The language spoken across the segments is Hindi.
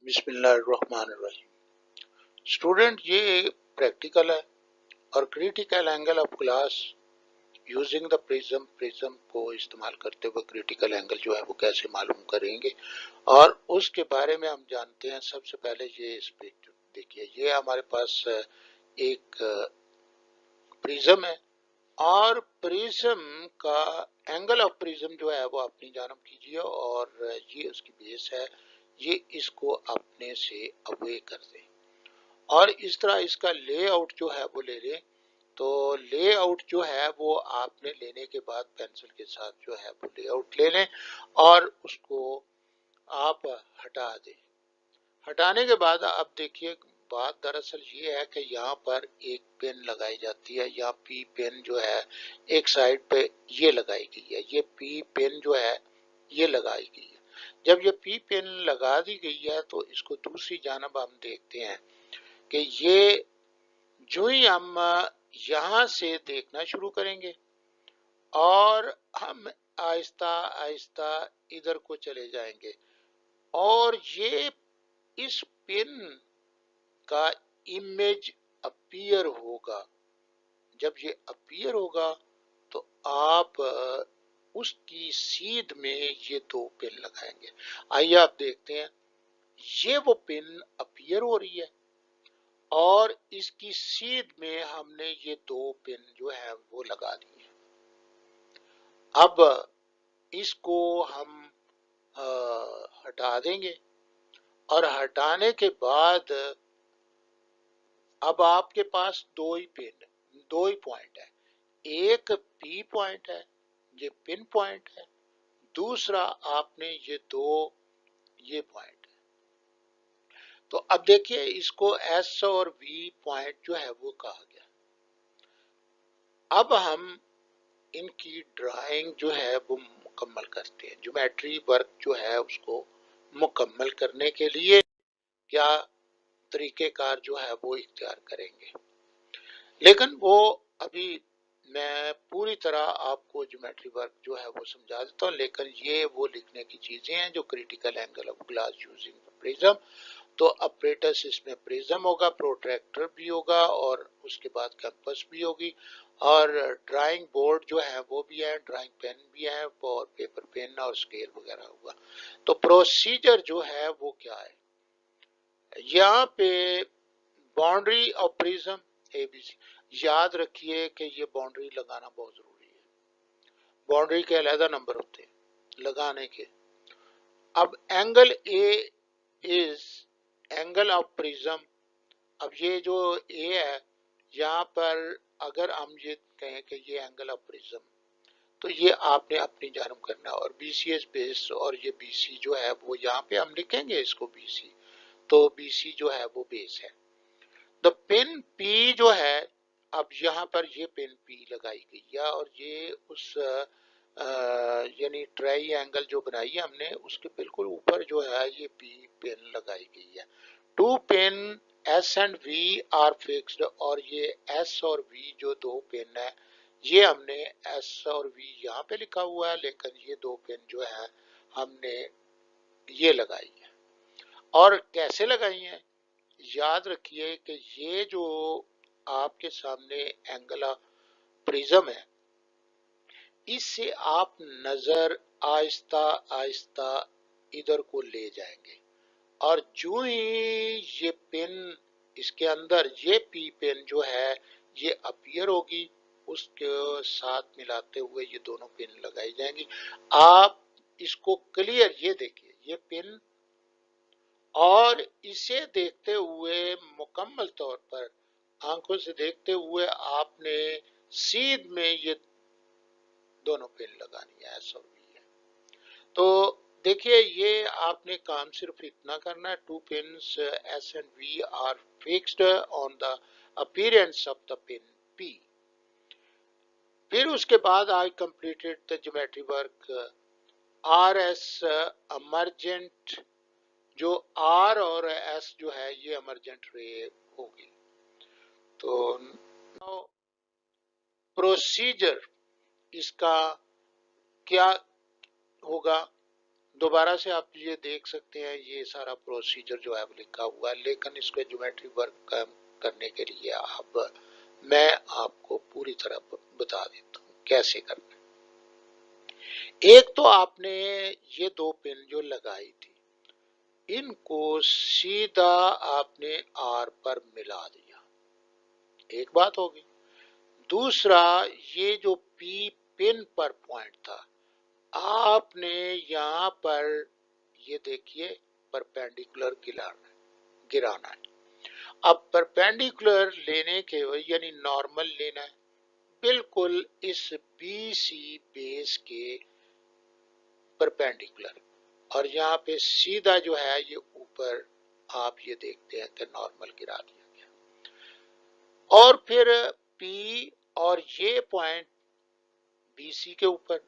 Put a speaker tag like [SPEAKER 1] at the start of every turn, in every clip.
[SPEAKER 1] बिस्मिल्लाहिर्रहमानिर्रहीम। स्टूडेंट, ये प्रैक्टिकल है और critical angle of glass using the prism को इस्तेमाल करते हुए क्रिटिकल एंगल जो है वो कैसे मालूम करेंगे और उसके बारे में हम जानते हैं। सबसे पहले ये इस पे देखिए, ये हमारे पास एक प्रिज्म है और प्रिज्म का एंगल ऑफ प्रिज्म जो है वो अपनी जानब कीजिए और ये उसकी बेस है, ये इसको अपने से अवे कर दें और इस तरह इसका लेआउट जो है वो ले लें। तो लेआउट जो है वो आपने लेने के बाद पेंसिल के साथ जो है वो लेआउट ले लें और उसको आप हटा दें। हटाने के बाद अब देखिए, बात दरअसल ये है कि यहाँ पर एक पेन लगाई जाती है। यहाँ पी पेन जो है एक साइड पे ये लगाई गई है, ये पी पेन जो है ये लगाई गई है। जब ये पी पेन लगा दी गई है तो इसको दूसरी जानब हम देखते हैं कि ये जो ही हम यहाँ से देखना शुरू करेंगे और हम आहिस्ता आहिस्ता इधर को चले जाएंगे और ये इस पेन का इमेज अपीयर होगा। जब ये अपीयर होगा तो आप उसकी सीध में ये दो पेन लगाएंगे। आइए आप देखते हैं, ये वो पेन अपीयर हो रही है और इसकी सीध में हमने ये दो पेन जो है वो लगा दिए। अब इसको हम हटा देंगे और हटाने के बाद अब आपके पास दो ही पेन, दो ही पॉइंट है। एक पी पॉइंट है, ये पिन पॉइंट है। दूसरा आपने ये दो ये पॉइंट है। तो अब देखिए, इसको एस और वी पॉइंट जो है वो कहा गया। अब हम इनकी ड्राइंग जो है वो मुकम्मल करते हैं। ज्योमेट्री वर्क जो है उसको मुकम्मल करने के लिए क्या तरीकेकार जो है वो इख्तियार करेंगे, लेकिन वो अभी मैं पूरी तरह आपको ज्योमेट्री वर्क जो है वो समझा देता हूँ। लेकिन ये वो लिखने की चीजें हैं जो critical angle of glass using prism. तो अपरेटस इसमें प्रिज्म होगा, प्रोट्रैक्टर भी होगा और उसके बाद कंपास भी होगी और ड्राइंग बोर्ड जो है वो भी है, ड्राइंग पेन भी है और पेपर पेन और स्केल वगैरह होगा। तो प्रोसीजर जो है वो क्या है, यहाँ पे बाउंड्री ऑफ प्रिज्म एबीसी। याद रखिए कि ये बाउंड्री लगाना बहुत जरूरी है। बाउंड्री के अलहदा नंबर होते हैं लगाने के। अब angle A is angle of prism. अब ये जो ए है, यहाँ पर अगर हम ये कहें कि ये एंगल ऑफ प्रिज्म, तो ये आपने अपनी जानब करना है और बी सी एस बेस और ये बी सी जो है वो यहाँ पे हम लिखेंगे इसको बी सी। तो बी सी जो है वो बेस है। द पेन पी जो है, अब यहाँ पर ये पेन पी लगाई गई है और ये उस यानी ट्राई एंगल जो बनाई है हमने उसके बिल्कुल ऊपर जो है ये पी पेन लगाई गई है। Two pen S and we are fixed और ये एस और वी जो दो पेन है ये हमने एस और वी यहाँ पे लिखा हुआ है, लेकिन ये दो पेन जो है हमने ये लगाई है। और कैसे लगाई है, याद रखिए कि ये जो आपके सामने एंगल ऑफ प्रिज्म है, इससे आप नजर आहिस्ता आहिस्ता इधर को ले जाएंगे और जो ही ये पेन इसके अंदर ये पी पेन जो है ये अपीयर होगी, उसके साथ मिलाते हुए ये दोनों पेन लगाई जाएंगी। आप इसको क्लियर ये देखिए, ये पेन और इसे देखते हुए मुकम्मल तौर पर आंखों से देखते हुए आपने सीध में ये दोनों पेन लगानी है, एस और वी है। तो देखिए, ये आपने काम सिर्फ इतना करना है, two pens S and we are fixed on the appearance of the pen P. फिर उसके बाद I completed the geometry work R S emergent. जो आर और एस जो है ये अमर्जेंट रे होगी। तो प्रोसीजर इसका क्या होगा, दोबारा से आप ये देख सकते हैं, ये सारा प्रोसीजर जो है वो लिखा हुआ है, लेकिन इसको ज्योमेट्री वर्क करने के लिए अब मैं आपको पूरी तरह बता देता हूँ कैसे करना है। एक तो आपने ये दो पिन जो लगाई थी, इनको सीधा आपने आर पर मिला दिया, एक बात होगी। दूसरा, ये जो पी पिन पर पॉइंट था, आपने यहां पर ये देखिए परपेंडिकुलर गिराना है। अब परपेंडिकुलर लेने के यानी नॉर्मल लेना है, बिल्कुल इस बी सी बेस के परपेंडिकुलर, और यहाँ पे सीधा जो है ये ऊपर आप ये देखते हैं कि नॉर्मल गिरा दिया गया। और फिर पी और ये पॉइंट बीसी के ऊपर,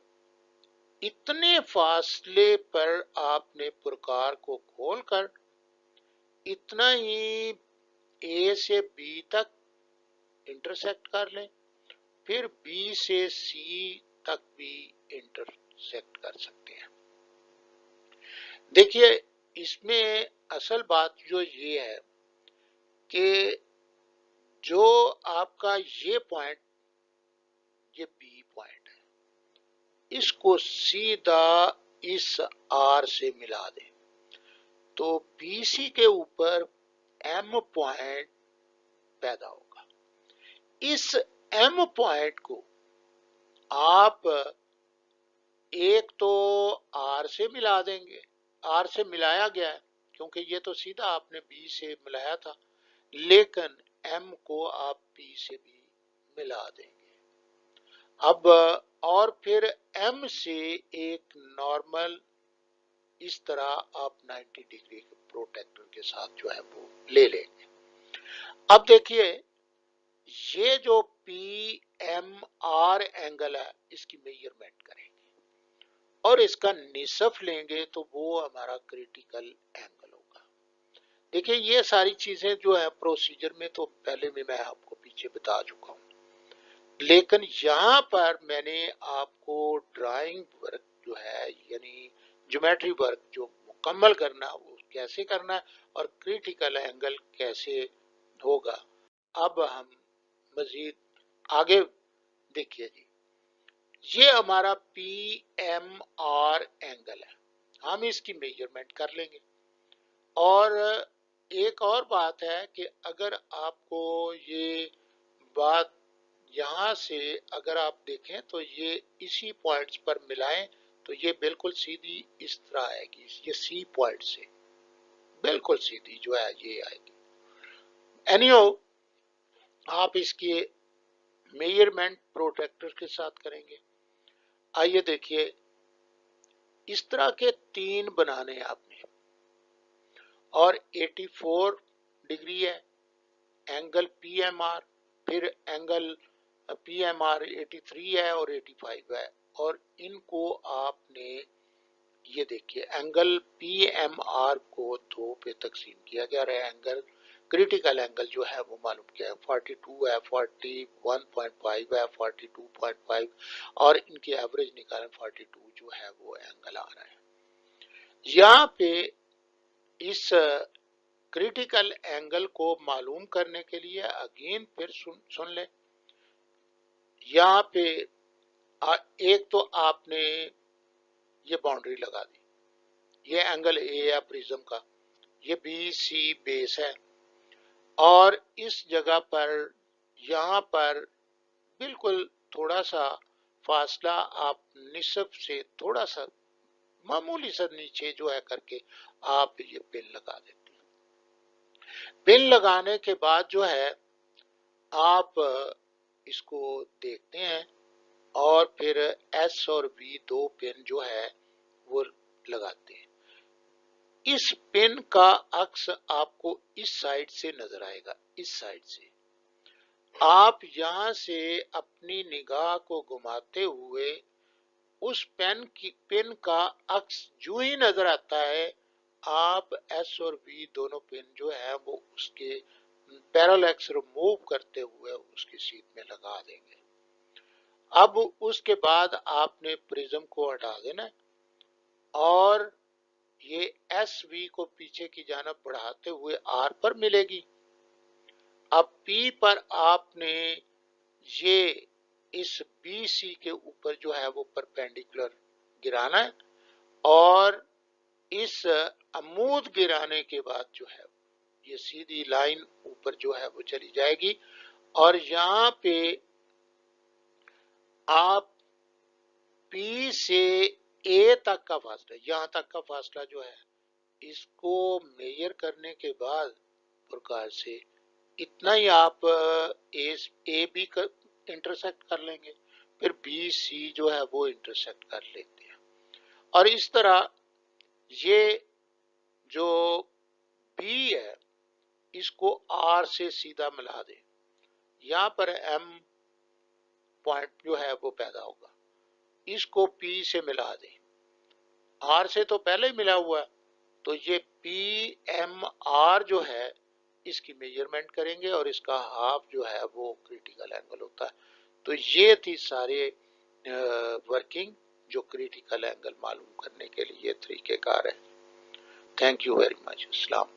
[SPEAKER 1] इतने फासले पर आपने प्रकार को खोलकर इतना ही ए से बी तक इंटरसेक्ट कर लें, फिर बी से सी तक भी इंटरसेक्ट कर सकते हैं। देखिए, इसमें असल बात जो ये है कि जो आपका ये पॉइंट, ये बी पॉइंट है, इसको सीधा इस आर से मिला दें, तो बीसी के ऊपर एम पॉइंट पैदा होगा। इस एम पॉइंट को आप एक तो आर से मिला देंगे, आर से मिलाया गया है क्योंकि ये तो सीधा आपने बी से मिलाया था, लेकिन एम को आप पी से भी मिला देंगे। अब और फिर एम से एक नॉर्मल इस तरह आप 90 डिग्री के प्रोटेक्टर के साथ जो है वो ले लेंगे। अब देखिए, ये जो पी एम आर एंगल है, इसकी मेजरमेंट करेंगे और इसका निसफ लेंगे तो वो हमारा क्रिटिकल एंगल होगा। देखिए, ये सारी चीजें जो है प्रोसीजर में तो पहले भी मैं आपको पीछे बता चुका हूँ, लेकिन यहाँ पर मैंने आपको ड्राइंग वर्क जो है यानी ज्योमेट्री वर्क जो मुकम्मल करना है वो कैसे करना है और क्रिटिकल एंगल कैसे होगा, अब हम मजीद आगे देखिए जी। ये हमारा पी एम आर एंगल है, हम इसकी मेजरमेंट कर लेंगे। और एक और बात है कि अगर आपको ये बात यहाँ से अगर आप देखें तो ये इसी पॉइंट्स पर मिलाएं तो ये बिल्कुल सीधी इस तरह आएगी, ये सी पॉइंट से बिल्कुल सीधी जो है ये आएगी। एनीहो, आप इसकी मेजरमेंट प्रोट्रैक्टर के साथ करेंगे। आइए देखिए, इस तरह के तीन बनाने आपने, और 84 डिग्री है एंगल पी एम आर, फिर एंगल पी एम आर 83 है और 85 है, और इनको आपने ये देखिए एंगल पी एम आर को दो पे तकसीम किया गया है। एंगल क्रिटिकल एंगल जो है वो मालूम किया है, 42 है, 41.5 है, 42.5, और इनकी एवरेज निकालें 42 जो है वो एंगल आ रहा है। यहाँ पे इस क्रिटिकल एंगल को मालूम करने के लिए अगेन फिर सुन लें। यहाँ पे एक तो आपने ये बाउंड्री लगा दी, ये एंगल ए है प्रिज्म का, ये बी सी बेस है, और इस जगह पर यहाँ पर बिल्कुल थोड़ा सा फासला आप निसफ से थोड़ा सा मामूली सा नीचे जो है करके आप ये पिन लगा देते हैं। पिन लगाने के बाद जो है आप इसको देखते हैं और फिर एस और वी दो पिन जो है वो लगाते हैं। इस पिन का अक्स आपको इस साइड से नजर आएगा, इस साइड से आप यहां से अपनी निगाह को घुमाते हुए उस पिन का अक्स जो ही नजर आता है, आप एस और वी दोनों पिन जो है वो उसके पैरेलल रिमूव करते हुए उसकी सीट में लगा देंगे। अब उसके बाद आपने प्रिज्म को हटा देना और ये एस वी को पीछे की जानब बढ़ाते हुए आर पर मिलेगी। अब पी पर आपने ये इस बी सी के ऊपर जो है वो परपेंडिकुलर गिराना है, और इस अमूद गिराने के बाद जो है ये सीधी लाइन ऊपर जो है वो चली जाएगी, और यहाँ पे आप पी से ए तक का फासला, यहाँ तक का फासला जो है इसको मेजर करने के बाद प्रकार से इतना ही आप ए बी इंटरसेक्ट कर लेंगे, फिर बी सी जो है वो इंटरसेक्ट कर लेते हैं। और इस तरह ये जो बी है इसको आर से सीधा मिला दें, यहाँ पर एम पॉइंट जो है वो पैदा होगा, इसको पी से मिला दें, आर से तो पहले ही मिला हुआ है, तो ये पी एम आर जो है इसकी मेजरमेंट करेंगे और इसका हाफ जो है वो क्रिटिकल एंगल होता है। तो ये थी सारे वर्किंग जो क्रिटिकल एंगल मालूम करने के लिए तरीकेकार है। Thank you very much. अस्सलाम।